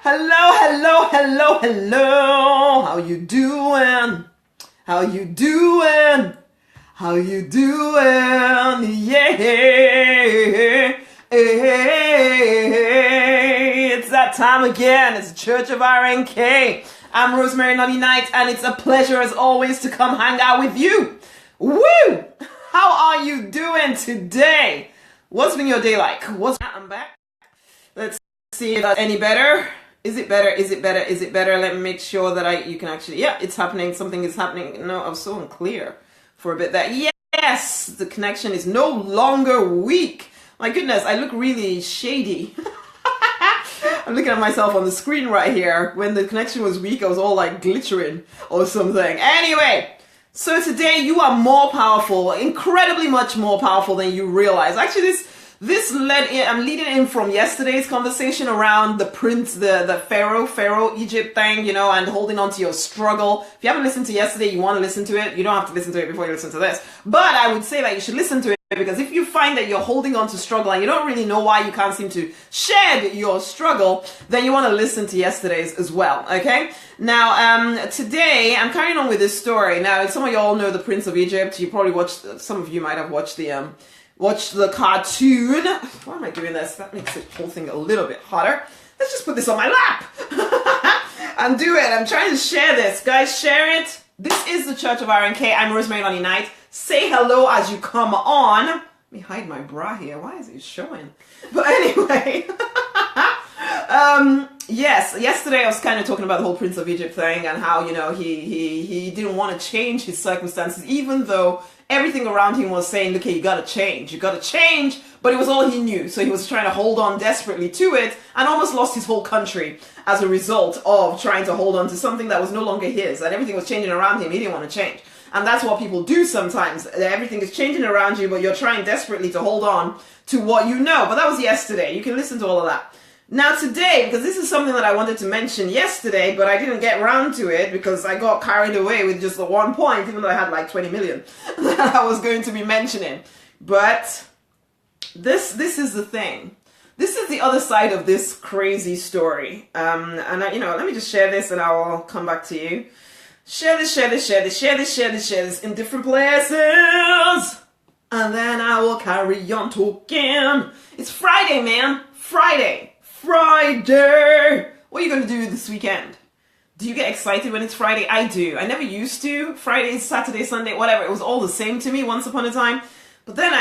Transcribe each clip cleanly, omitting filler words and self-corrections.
Hello, hello, hello, hello. How you doing? How you doing? How you doing? Yeah. It's that time again. It's Church of RNK. I'm Rosemary, Nonny, and it's a pleasure as always to come hang out with you. Woo! How are you doing today? What's been your day like? I'm back. Let's see if that's any better. Is it better? Is it better? Is it better? Let me make sure that you can actually, yeah, it's happening. Something is happening. No, I was so unclear for a bit there. Yes, the connection is no longer weak. My goodness, I look really shady. I'm looking at myself on the screen right here. When the connection was weak, I was all like glittering or something. Anyway, so today you are more powerful, incredibly much more powerful than you realize. Actually, this led in, I'm leading in from yesterday's conversation around the prince, the Pharaoh Egypt thing, you know, and holding on to your struggle. If you haven't listened to yesterday, you want to listen to it. You don't have to listen to it before you listen to this. But I would say that you should listen to it, because if you find that you're holding on to struggle and you don't really know why you can't seem to shed your struggle, then you want to listen to yesterday's as well, okay? Now, today, I'm carrying on with this story. Now, some of you all know the Prince of Egypt. You probably watched, some of you might have watched the cartoon. Why am I doing this? That makes the whole thing a little bit hotter. Let's just put this on my lap and do it. I'm trying to share this. Guys, share it. This is the Church of RNK. I'm Rosemary, Nonny. Say hello as you come on. Let me hide my bra here. Why is it showing? But anyway, yes, yesterday I was kind of talking about the whole Prince of Egypt thing and how, you know, he didn't want to change his circumstances, even though everything around him was saying, look, you gotta change, but it was all he knew. So he was trying to hold on desperately to it and almost lost his whole country as a result of trying to hold on to something that was no longer his, and everything was changing around him. He didn't want to change. And that's what people do sometimes. Everything is changing around you, but you're trying desperately to hold on to what you know. But that was yesterday. You can listen to all of that. Now today, because this is something that I wanted to mention yesterday, but I didn't get around to it because I got carried away with just the one point, even though I had like 20 million that I was going to be mentioning. But this is the thing. This is the other side of this crazy story. Let me just share this and I'll come back to you. Share this in different places. And then I will carry on talking. It's Friday, man. Friday. What are you going to do this weekend? Do you get excited when it's Friday? I do. I never used to. Friday, Saturday, Sunday, whatever. It was all the same to me once upon a time. But then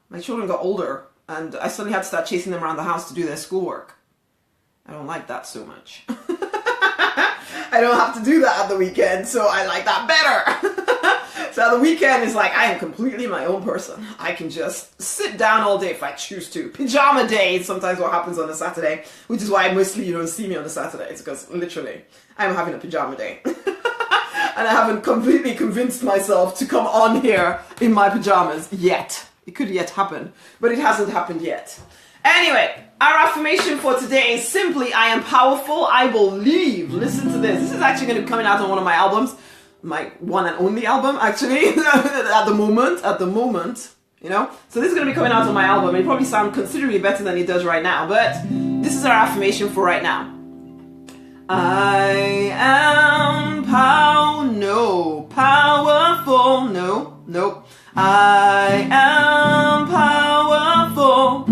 my children got older and I suddenly had to start chasing them around the house to do their schoolwork. I don't like that so much. I don't have to do that at the weekend, so I like that better. So the weekend is like, I am completely my own person. I can just sit down all day if I choose to. Pajama day is sometimes what happens on a Saturday, which is why mostly you don't see me on a Saturday. It's because literally, I'm having a pajama day. And I haven't completely convinced myself to come on here in my pajamas yet. It could yet happen, but it hasn't happened yet. Anyway, our affirmation for today is simply, I am powerful, I believe. Listen to this. This is actually going to be coming out on one of my albums. My one and only album, actually, at the moment, you know. So this is going to be coming out on my album. It probably sounds considerably better than it does right now, but this is our affirmation for right now. I am powerful. Nope. I am powerful.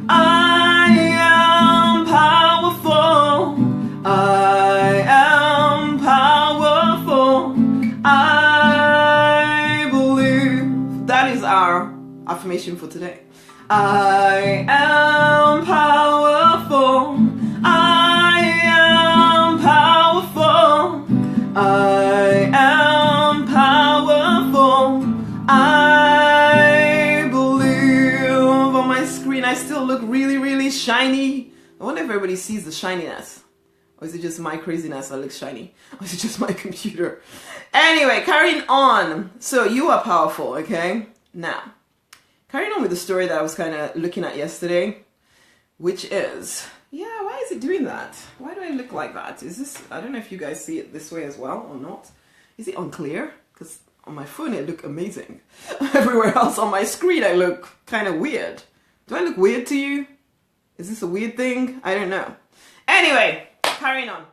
I am powerful. I am powerful. I believe. That is our affirmation for today. I am powerful. I am powerful. I am powerful. I believe. On my screen, I still look really, really shiny. I wonder if everybody sees the shininess. Or is it just my craziness that looks shiny? Or is it just my computer? Anyway, carrying on. So you are powerful, okay? Now, carrying on with the story that I was kind of looking at yesterday, which is, why is it doing that? Why do I look like that? Is this, I don't know if you guys see it this way as well or not. Is it unclear? Because on my phone it looked amazing. Everywhere else on my screen I look kind of weird. Do I look weird to you? Is this a weird thing? I don't know. Anyway, carrying on.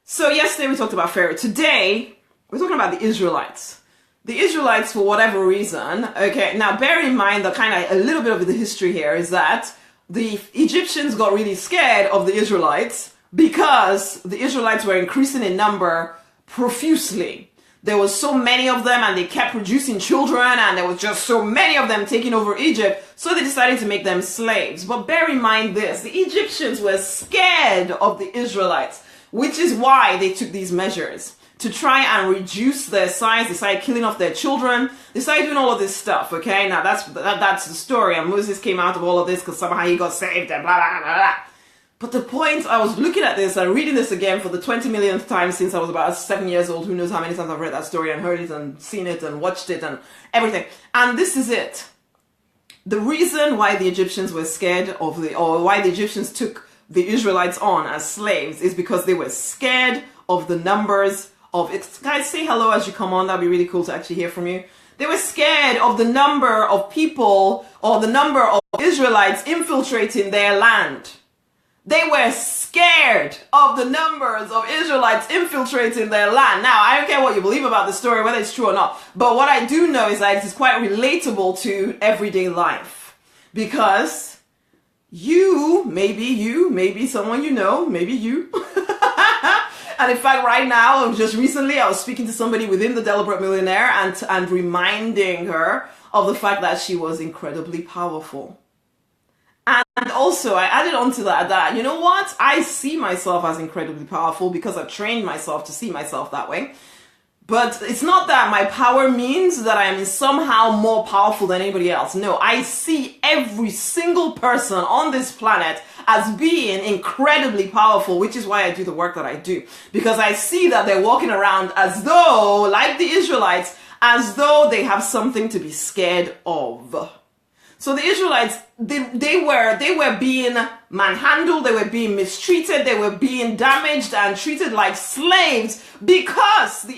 So yesterday we talked about Pharaoh. Today, we're talking about the Israelites. The Israelites, for whatever reason, okay, now bear in mind that kind of a little bit of the history here is that the Egyptians got really scared of the Israelites because the Israelites were increasing in number profusely. There was so many of them and they kept producing children and there was just so many of them taking over Egypt. So they decided to make them slaves. But bear in mind this, the Egyptians were scared of the Israelites, which is why they took these measures to try and reduce their size. They started killing off their children. They started doing all of this stuff, okay? Now that's the story. And Moses came out of all of this because somehow he got saved and blah, blah, blah, blah. But the point, I was looking at this and reading this again for the 20 millionth time since I was about 7 years old. Who knows how many times I've read that story and heard it and seen it and watched it and everything. And this is it. The reason why the Egyptians were scared of or why the Egyptians took the Israelites on as slaves is because they were scared of the numbers of it. Guys, say hello as you come on. That'd be really cool to actually hear from you. They were scared of the number of people or the number of Israelites infiltrating their land. They were scared of the numbers of Israelites infiltrating their land. Now, I don't care what you believe about the story, whether it's true or not. But what I do know is that it is quite relatable to everyday life. Because maybe someone you know, maybe you. And in fact, right now, just recently, I was speaking to somebody within the Deliberate Millionaire and reminding her of the fact that she was incredibly powerful. And also, I added on to that, you know what? I see myself as incredibly powerful because I've trained myself to see myself that way. But it's not that my power means that I am somehow more powerful than anybody else. No, I see every single person on this planet as being incredibly powerful, which is why I do the work that I do. Because I see that they're walking around as though, like the Israelites, as though they have something to be scared of. So the Israelites, they were being manhandled, they were being mistreated, they were being damaged and treated like slaves because the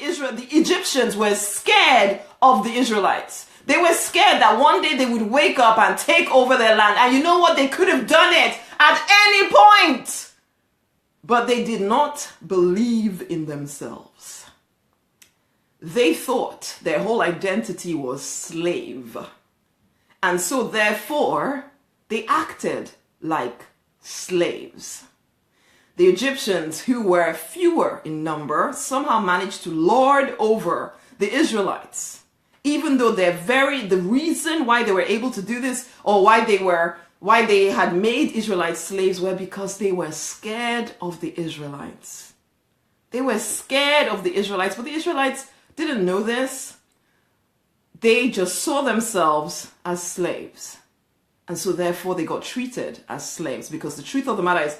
Egyptians were scared of the Israelites. They were scared that one day they would wake up and take over their land. And you know what? They could have done it at any point. But they did not believe in themselves. They thought their whole identity was slave. And so therefore, they acted like slaves. The Egyptians, who were fewer in number, somehow managed to lord over the Israelites. Even though the reason why they were able to do this, or why they had made Israelites slaves, were because they were scared of the Israelites. They were scared of the Israelites, but the Israelites didn't know this. They just saw themselves as slaves. And so therefore they got treated as slaves, because the truth of the matter is,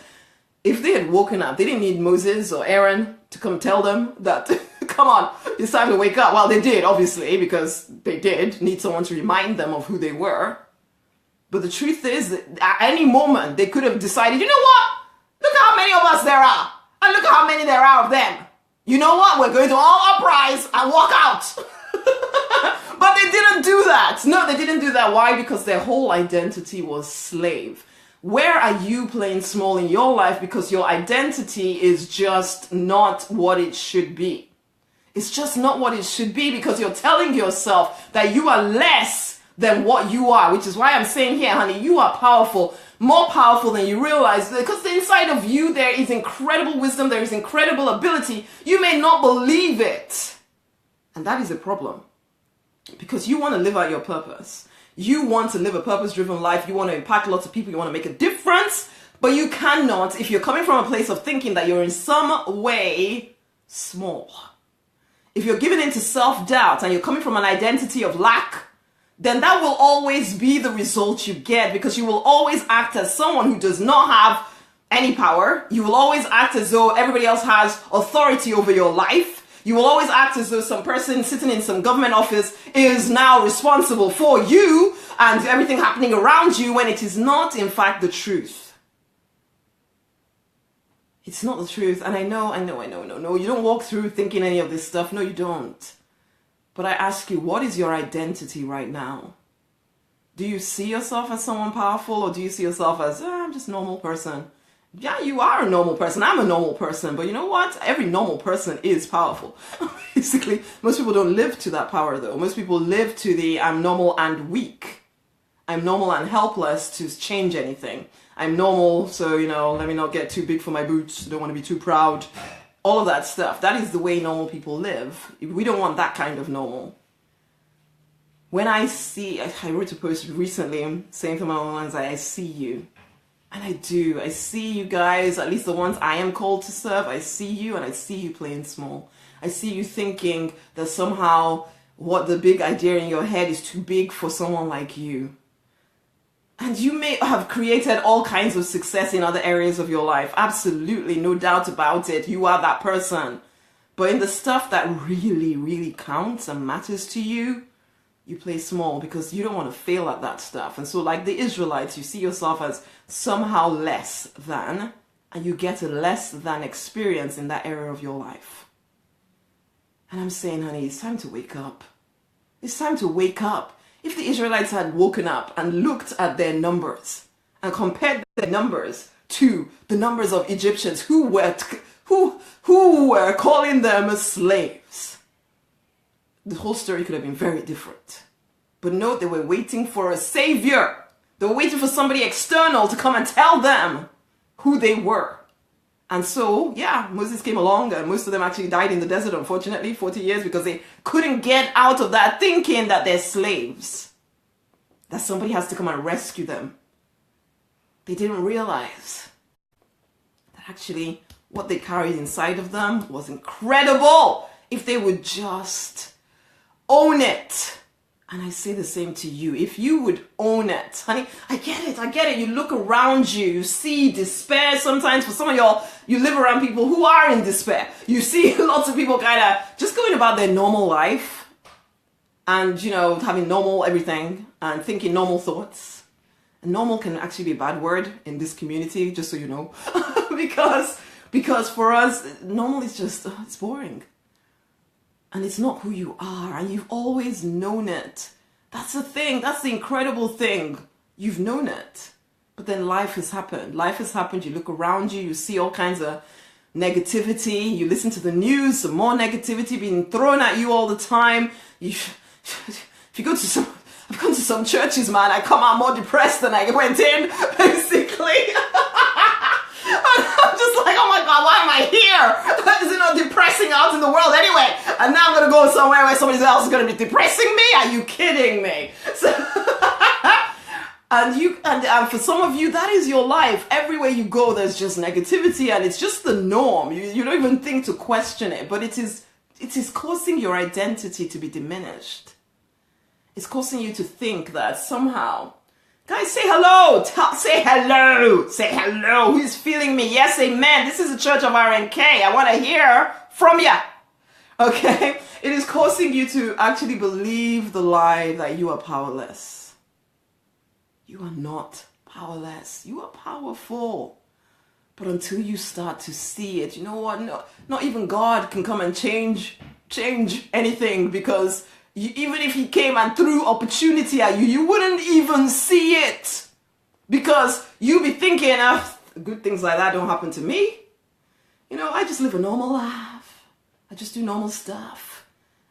if they had woken up, they didn't need Moses or Aaron to come tell them that, come on, it's time to wake up. Well, they did, obviously, because they did need someone to remind them of who they were. But the truth is that at any moment, they could have decided, you know what? Look how many of us there are. And look how many there are of them. You know what? We're going to all uprise and walk out. But they didn't do that. No, they didn't do that. Why? Because their whole identity was slave. Where are you playing small in your life because your identity is just not what it should be? It's just not what it should be, because you're telling yourself that you are less than what you are, which is why I'm saying here, honey, you are powerful, more powerful than you realize, because inside of you there is incredible wisdom, there is incredible ability. You may not believe it. And that is a problem, because you want to live out your purpose. You want to live a purpose-driven life. You want to impact lots of people. You want to make a difference. But you cannot if you're coming from a place of thinking that you're in some way small. If you're giving into self-doubt and you're coming from an identity of lack, then that will always be the result you get, because you will always act as someone who does not have any power. You will always act as though everybody else has authority over your life. You will always act as though some person sitting in some government office is now responsible for you and everything happening around you, when it is not, in fact, the truth. It's not the truth. And I know. You don't walk through thinking any of this stuff. No, you don't. But I ask you, what is your identity right now? Do you see yourself as someone powerful, or do you see yourself as, I'm just a normal person? Yeah, you are a normal person. I'm a normal person. But you know what? Every normal person is powerful. Basically, most people don't live to that power, though. Most people live to the I'm normal and weak. I'm normal and helpless to change anything. I'm normal, so, let me not get too big for my boots. Don't want to be too proud. All of that stuff. That is the way normal people live. We don't want that kind of normal. When I wrote a post recently saying to my own lines, I see you. And I do. I see you guys, at least the ones I am called to serve. I see you, and I see you playing small. I see you thinking that somehow what the big idea in your head is too big for someone like you. And you may have created all kinds of success in other areas of your life. Absolutely, no doubt about it. You are that person. But in the stuff that really, really counts and matters to you, you play small because you don't want to fail at that stuff. And so like the Israelites, you see yourself as somehow less than, and you get a less than experience in that area of your life. And I'm saying, honey, it's time to wake up. It's time to wake up. If the Israelites had woken up and looked at their numbers and compared their numbers to the numbers of Egyptians who were calling them slaves, the whole story could have been very different. But no, they were waiting for a savior. They were waiting for somebody external to come and tell them who they were. And so, yeah, Moses came along, and most of them actually died in the desert, unfortunately, 40 years, because they couldn't get out of that thinking that they're slaves, that somebody has to come and rescue them. They didn't realize that actually what they carried inside of them was incredible if they would just own it. And I say the same to you. If you would own it, honey, I get it. You look around you, you see despair. Sometimes for some of y'all, you live around people who are in despair. You see lots of people kind of just going about their normal life and, having normal everything and thinking normal thoughts. And normal can actually be a bad word in this community, just so you know, because for us, normal is just, it's boring. And it's not who you are, and you've always known it. That's the thing. That's the incredible thing. You've known it. But then life has happened. Life has happened. You look around you. You see all kinds of negativity. You listen to the news. Some more negativity being thrown at you all the time. If you go to I've gone to some churches, man. I come out more depressed than I went in, basically. I'm just like, oh my God, why am I here? Is it not depressing out in the world anyway? And now I'm going to go somewhere where somebody else is going to be depressing me? Are you kidding me? So, and for some of you, that is your life. Everywhere you go, there's just negativity, and it's just the norm. You don't even think to question it, but it is causing your identity to be diminished. It's causing you to think that somehow, guys, say hello. Say hello. Say hello. Who's feeling me? Yes, amen. This is the Church of RNK. I want to hear from you. Okay? It is causing you to actually believe the lie that you are powerless. You are not powerless. You are powerful. But until you start to see it, you know what? No, not even God can come and change anything, because even if he came and threw opportunity at you, you wouldn't even see it, because you'd be thinking, good things like that don't happen to me. I just live a normal life. I just do normal stuff.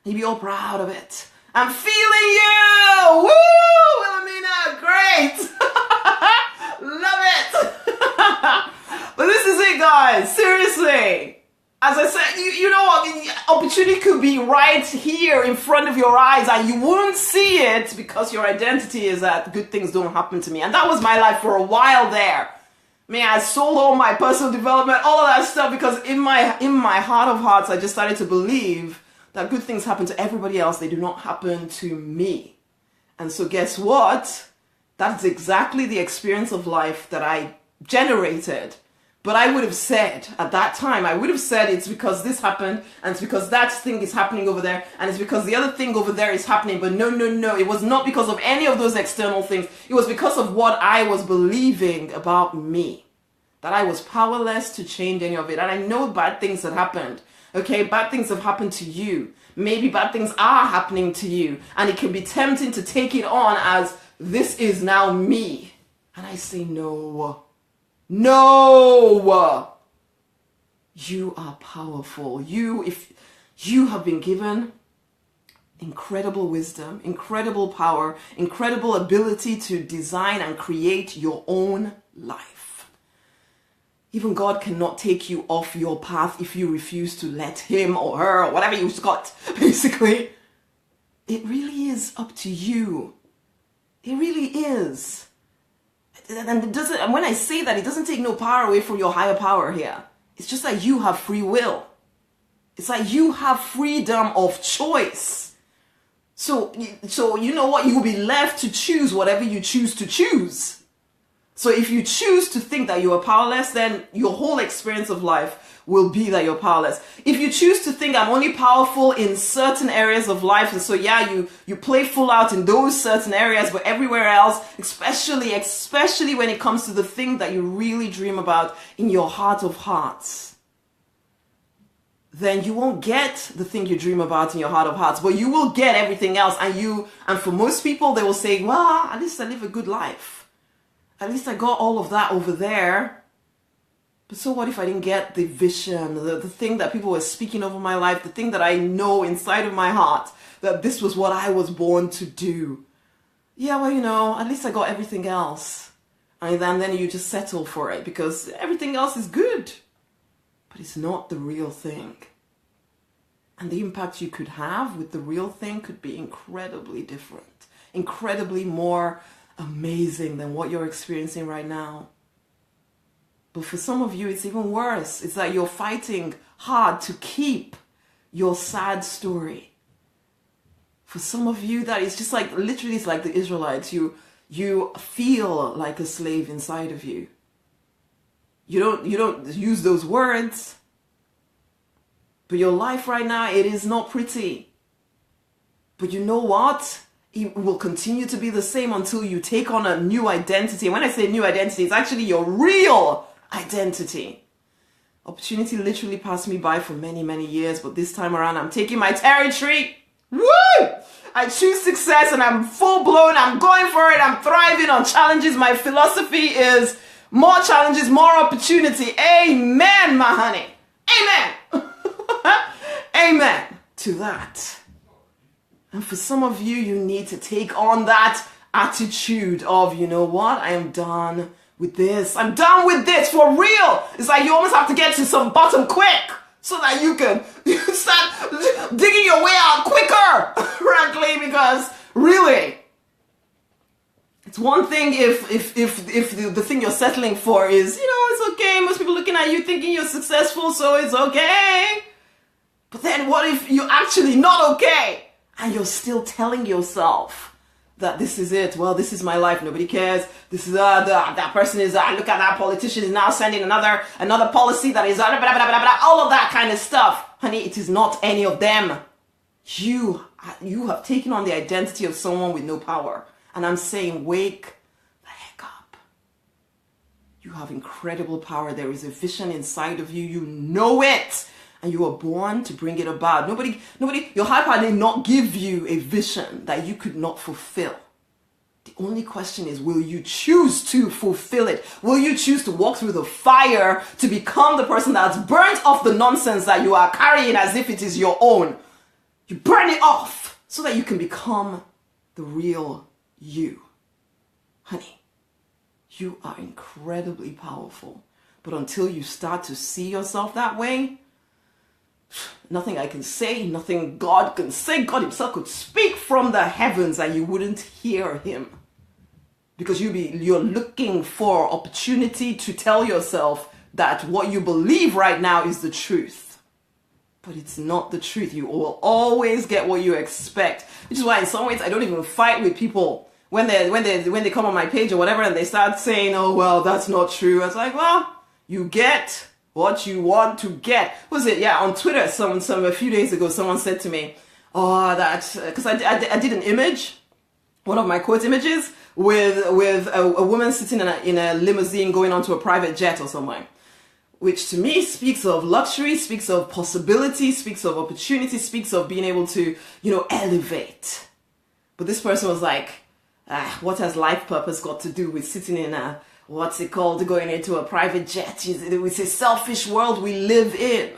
You'd be all proud of it. I'm feeling you! Woo! Wilhelmina, great! Love it! But this is it, guys. Seriously. As I said, you know what? The opportunity could be right here in front of your eyes, and you wouldn't see it because your identity is that good things don't happen to me. And that was my life for a while there. I sold all my personal development, all of that stuff, because in my heart of hearts, I just started to believe that good things happen to everybody else. They do not happen to me. And so guess what? That's exactly the experience of life that I generated. But I would have said, at that time, it's because this happened, and it's because that thing is happening over there, and it's because the other thing over there is happening. But no. It was not because of any of those external things. It was because of what I was believing about me. That I was powerless to change any of it. And I know bad things had happened. Okay, bad things have happened to you. Maybe bad things are happening to you. And it can be tempting to take it on as, this is now me. And I say, no. No! You are powerful. If you have been given incredible wisdom, incredible power, incredible ability to design and create your own life. Even God cannot take you off your path if you refuse to let him or her or whatever you've got, basically. It really is up to you. It really is. And when I say that, it doesn't take no power away from your higher power here. It's just that you have free will. It's like you have freedom of choice. So you know what? You will be left to choose whatever you choose to choose. So if you choose to think that you are powerless, then your whole experience of life will be that you're powerless. If you choose to think I'm only powerful in certain areas of life, and so yeah, you play full out in those certain areas, but everywhere else, especially when it comes to the thing that you really dream about in your heart of hearts, then you won't get the thing you dream about in your heart of hearts, but you will get everything else. And for most people, they will say, well, at least I live a good life. At least I got all of that over there. But so what if I didn't get the vision, the thing that people were speaking over my life, the thing that I know inside of my heart, that this was what I was born to do? Yeah, well, at least I got everything else. And then you just settle for it because everything else is good. But it's not the real thing. And the impact you could have with the real thing could be incredibly different, incredibly more amazing than what you're experiencing right now. But for some of you, it's even worse. It's like you're fighting hard to keep your sad story. For some of you, that is just like, literally, it's like the Israelites. You feel like a slave inside of you. You don't use those words. But your life right now, it is not pretty. But you know what? It will continue to be the same until you take on a new identity. And when I say new identity, it's actually your real identity. Opportunity literally passed me by for many, many years, but this time around, I'm taking my territory. Woo! I choose success and I'm full blown. I'm going for it. I'm thriving on challenges. My philosophy is more challenges, more opportunity. Amen, my honey. Amen. Amen to that. And for some of you, you need to take on that attitude of, you know what? I am done with this. I'm done with this for real. It's like you almost have to get to some bottom quick so that you can start digging your way out quicker, frankly, because really, it's one thing if the thing you're settling for is, it's okay. Most people looking at you thinking you're successful, so it's okay. But then what if you're actually not okay? And you're still telling yourself that this is it. Well, this is my life. Nobody cares. This is that person is look at that politician is now sending another policy that is blah, blah, blah, blah, blah, all of that kind of stuff. Honey, it is not any of them. You have taken on the identity of someone with no power. And I'm saying, wake the heck up. You have incredible power. There is a vision inside of you. You know it. And you were born to bring it about. Nobody, your high power did not give you a vision that you could not fulfill. The only question is, will you choose to fulfill it? Will you choose to walk through the fire to become the person that's burnt off the nonsense that you are carrying as if it is your own? You burn it off so that you can become the real you. Honey, you are incredibly powerful. But until you start to see yourself that way, nothing I can say, nothing God can say. God himself could speak from the heavens and you wouldn't hear him. Because you're looking for opportunity to tell yourself that what you believe right now is the truth. But it's not the truth. You will always get what you expect. Which is why in some ways I don't even fight with people when they come on my page or whatever and they start saying, oh well, that's not true. I was like, well, you get what you want to get. What was it? Yeah, on Twitter, a few days ago, someone said to me, oh, that, because I did an image, one of my quote images, with a woman sitting in a limousine going onto a private jet or somewhere, which to me speaks of luxury, speaks of possibility, speaks of opportunity, speaks of being able to, But this person was like, what has life purpose got to do with sitting in a what's it called, going into a private jet. It's a selfish world we live in.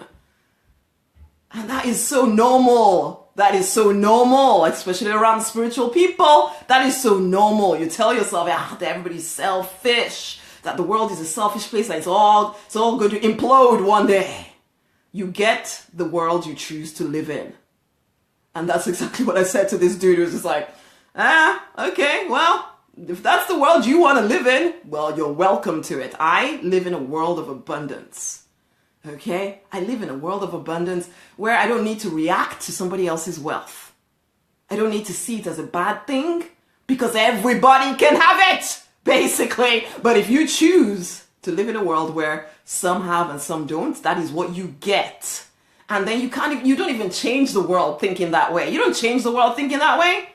And that is so normal. That is so normal, especially around spiritual people. That is so normal. You tell yourself, that everybody's selfish, that the world is a selfish place, that it's all going to implode one day. You get the world you choose to live in. And that's exactly what I said to this dude who was just like, okay, well, if that's the world you want to live in, well, you're welcome to it. I live in a world of abundance. Okay? I live in a world of abundance where I don't need to react to somebody else's wealth. I don't need to see it as a bad thing because everybody can have it, basically. But if you choose to live in a world where some have and some don't, that is what you get. And then you don't even change the world thinking that way. You don't change the world thinking that way.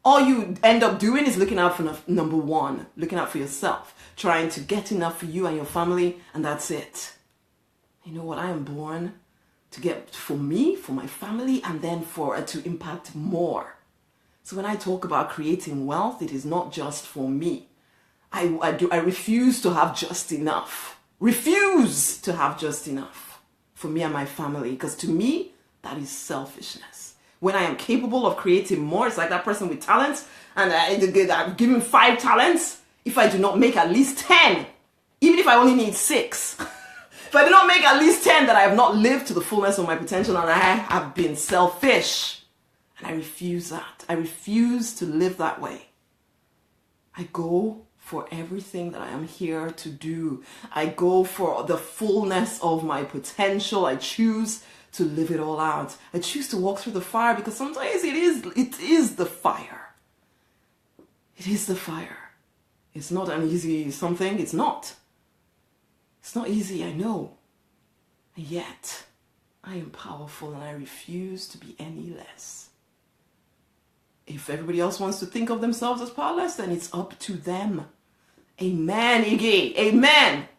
All you end up doing is looking out for number one, looking out for yourself, trying to get enough for you and your family, and that's it. You know what? I am born to get for me, for my family, and then to impact more. So when I talk about creating wealth, it is not just for me. I refuse to have just enough. Refuse to have just enough for me and my family, because to me, that is selfishness. When I am capable of creating more, it's like that person with talents, and I'm given 5 talents. If I do not make at least 10, even if I only need 6, if I do not make at least 10, then I have not lived to the fullness of my potential and I have been selfish. And I refuse that. I refuse to live that way. I go for everything that I am here to do. I go for the fullness of my potential. I choose to live it all out. I choose to walk through the fire because sometimes it is the fire. It is the fire. It's not an easy something. It's not. It's not easy, I know. And yet, I am powerful and I refuse to be any less. If everybody else wants to think of themselves as powerless, then it's up to them. Amen, Iggy. Amen.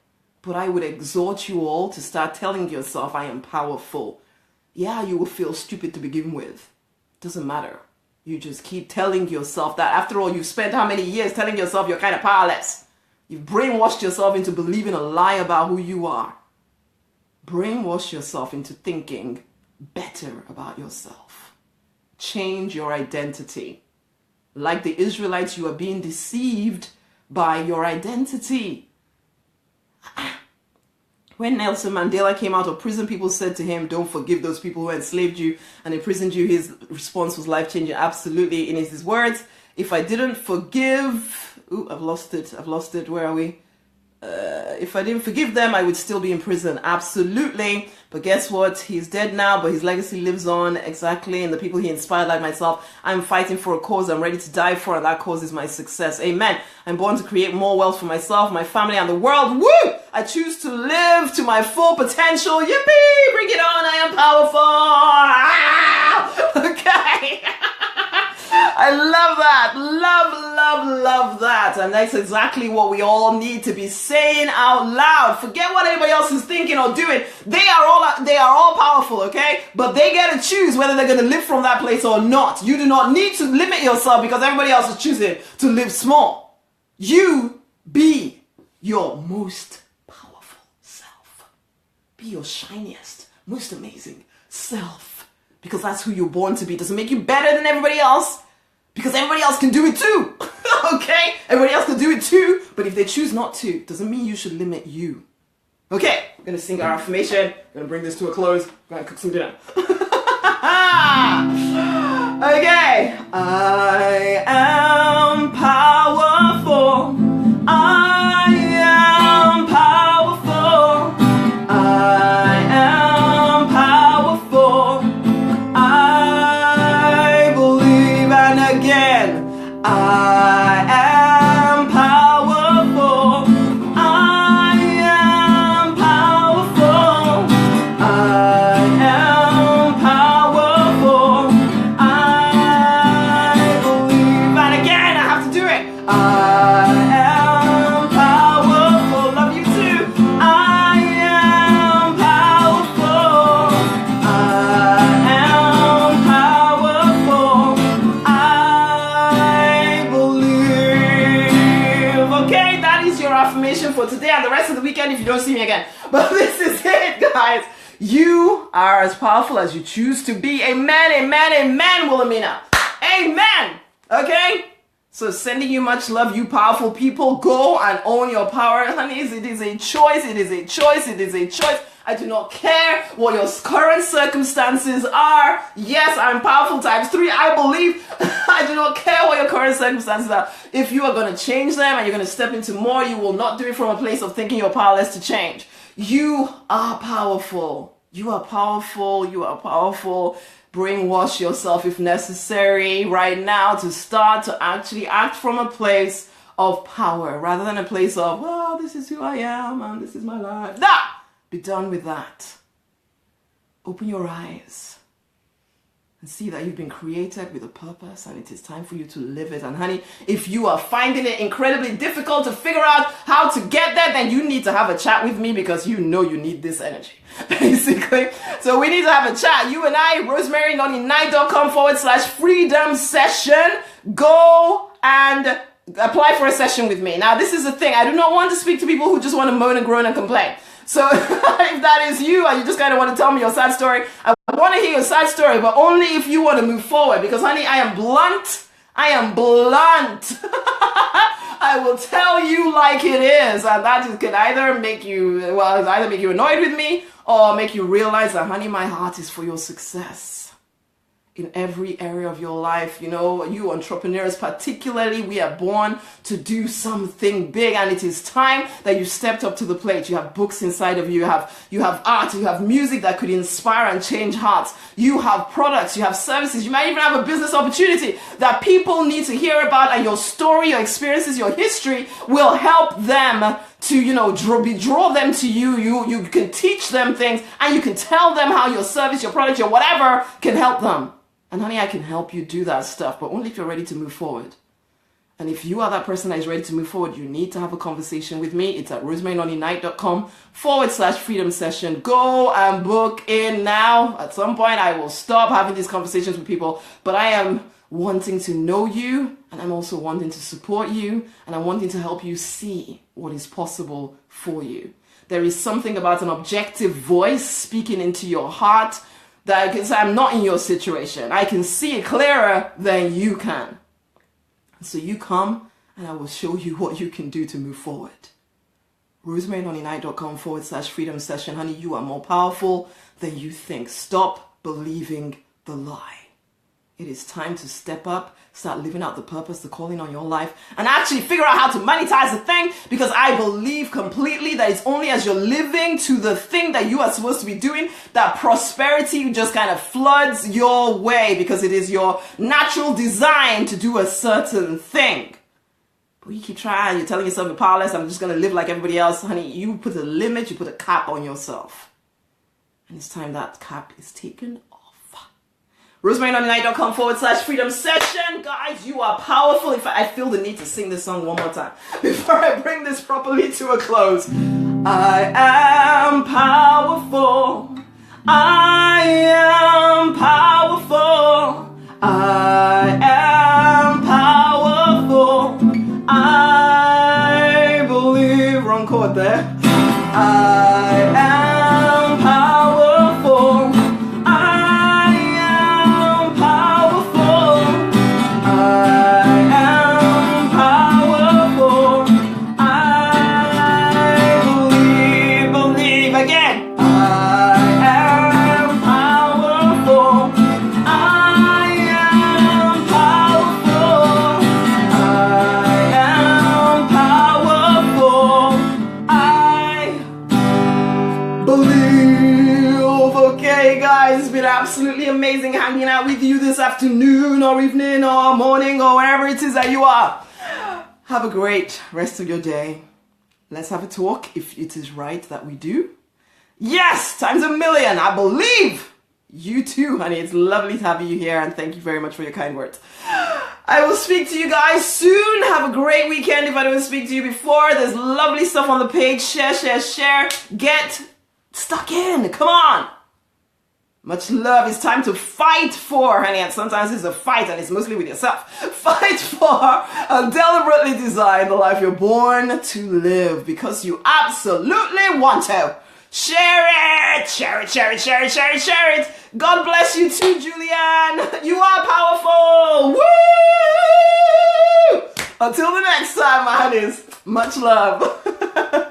But I would exhort you all to start telling yourself, I am powerful. Yeah, you will feel stupid to begin with. Doesn't matter. You just keep telling yourself that. After all, you've spent how many years telling yourself you're kind of powerless? You've brainwashed yourself into believing a lie about who you are. Brainwash yourself into thinking better about yourself. Change your identity. Like the Israelites, you are being deceived by your identity. When Nelson Mandela came out of prison, people said to him, don't forgive those people who enslaved you and imprisoned you. His response was life-changing. Absolutely. In his words, if I didn't forgive... I've lost it. Where are we? If I didn't forgive them, I would still be in prison. Absolutely. But guess what? He's dead now, but his legacy lives on. Exactly. And the people he inspired, like myself, I'm fighting for a cause I'm ready to die for, and that cause is my success. Amen. I'm born to create more wealth for myself, my family, and the world. Woo! I choose to live to my full potential. Yippee! Bring it on. I am powerful. Ah! Okay. I love that. Love that. And that's exactly what we all need to be saying out loud. Forget what anybody else is thinking or doing. They are all powerful, okay? But they get to choose whether they're going to live from that place or not. You do not need to limit yourself because everybody else is choosing to live small. You be your most powerful self. Be your shiniest, most amazing self. Because that's who you're born to be. Doesn't make you better than everybody else. Because everybody else can do it too. Okay? Everybody else can do it too. But if they choose not to, doesn't mean you should limit you. Okay, we're going to sing our affirmation. We're going to bring this to a close. We're going to cook some dinner. Okay. I am powerful. I am powerful. I am powerful. I believe, and again, I am powerful. I am powerful. I am powerful. I believe, and again, I have to do it. guys, you are as powerful as you choose to be. Amen, amen, amen, Wilhelmina. Amen. Okay? So sending you much love, you powerful people. Go and own your power, honeys. It is a choice. It is a choice. It is a choice. I do not care what your current circumstances are. Yes, I'm powerful times 3. I believe. I do not care what your current circumstances are. If you are going to change them and you're going to step into more, you will not do it from a place of thinking you're powerless to change. You are powerful. You are powerful. You are powerful. Brainwash yourself if necessary right now to start to actually act from a place of power rather than a place of, well, this is who I am and this is my life. Nah! Be done with that. Open your eyes and see that you've been created with a purpose and it is time for you to live it. And honey, if you are finding it incredibly difficult to figure out how to get there, then you need to have a chat with me because you know you need this energy, basically. So we need to have a chat. You and I, Rosemary, nonny9.com/freedom session. Go and apply for a session with me. Now, this is the thing. I do not want to speak to people who just want to moan and groan and complain. So if that is you and you just kind of want to tell me your sad story, I want to hear your sad story, but only if you want to move forward. Because honey, I am blunt. I am blunt. I will tell you like it is. And that can either make you, either make you annoyed with me or make you realize that, honey, my heart is for your success. In every area of your life, you know, you entrepreneurs particularly, we are born to do something big, and it is time that you stepped up to the plate. You have books inside of you, you have art, you have music that could inspire and change hearts. You have products, you have services, you might even have a business opportunity that people need to hear about, and your story, your experiences, your history will help them to, you know, draw them to you. You can teach them things, and you can tell them how your service, your product, your whatever can help them. And honey, I can help you do that stuff, but only if you're ready to move forward. And if you are that person that is ready to move forward, you need to have a conversation with me. It's at rosemarynonny9.com/freedom session. Go and book in now. At some point, I will stop having these conversations with people, but I am wanting to know you, and I'm also wanting to support you, and I'm wanting to help you see what is possible for you. There is something about an objective voice speaking into your heart that I can say, I'm not in your situation. I can see it clearer than you can. So you come and I will show you what you can do to move forward. rosemarynonny9.com/freedom session. Honey, you are more powerful than you think. Stop believing the lie. It is time to step up, start living out the purpose, the calling on your life, and actually figure out how to monetize the thing, because I believe completely that it's only as you're living to the thing that you are supposed to be doing that prosperity just kind of floods your way, because it is your natural design to do a certain thing. But you keep trying, you're telling yourself you're powerless, I'm just going to live like everybody else. Honey, you put a limit, you put a cap on yourself. And it's time that cap is taken off. rosemarynonny9.com/freedom session. Guys, you are powerful. In fact, I feel the need to sing this song one more time before I bring this properly to a close. I am powerful. I am powerful. I am powerful. I believe. Wrong chord there. I am powerful. Absolutely amazing hanging out with you this afternoon or evening or morning or wherever it is that you are. Have a great rest of your day. Let's have a talk if it is right that we do. Yes, times a million. I believe you too, honey. It's lovely to have you here, and thank you very much for your kind words. I will speak to you guys soon. Have a great weekend if I don't speak to you before. There's lovely stuff on the page. Share, share, share. Get stuck in. Come on. Much love. It's time to fight for, honey, and sometimes it's a fight and it's mostly with yourself. Fight for and deliberately design the life you're born to live because you absolutely want to. Share it! Share it, share it, share it, share it, share it! God bless you too, Julianne! You are powerful! Woo! Until the next time, my honeys, much love.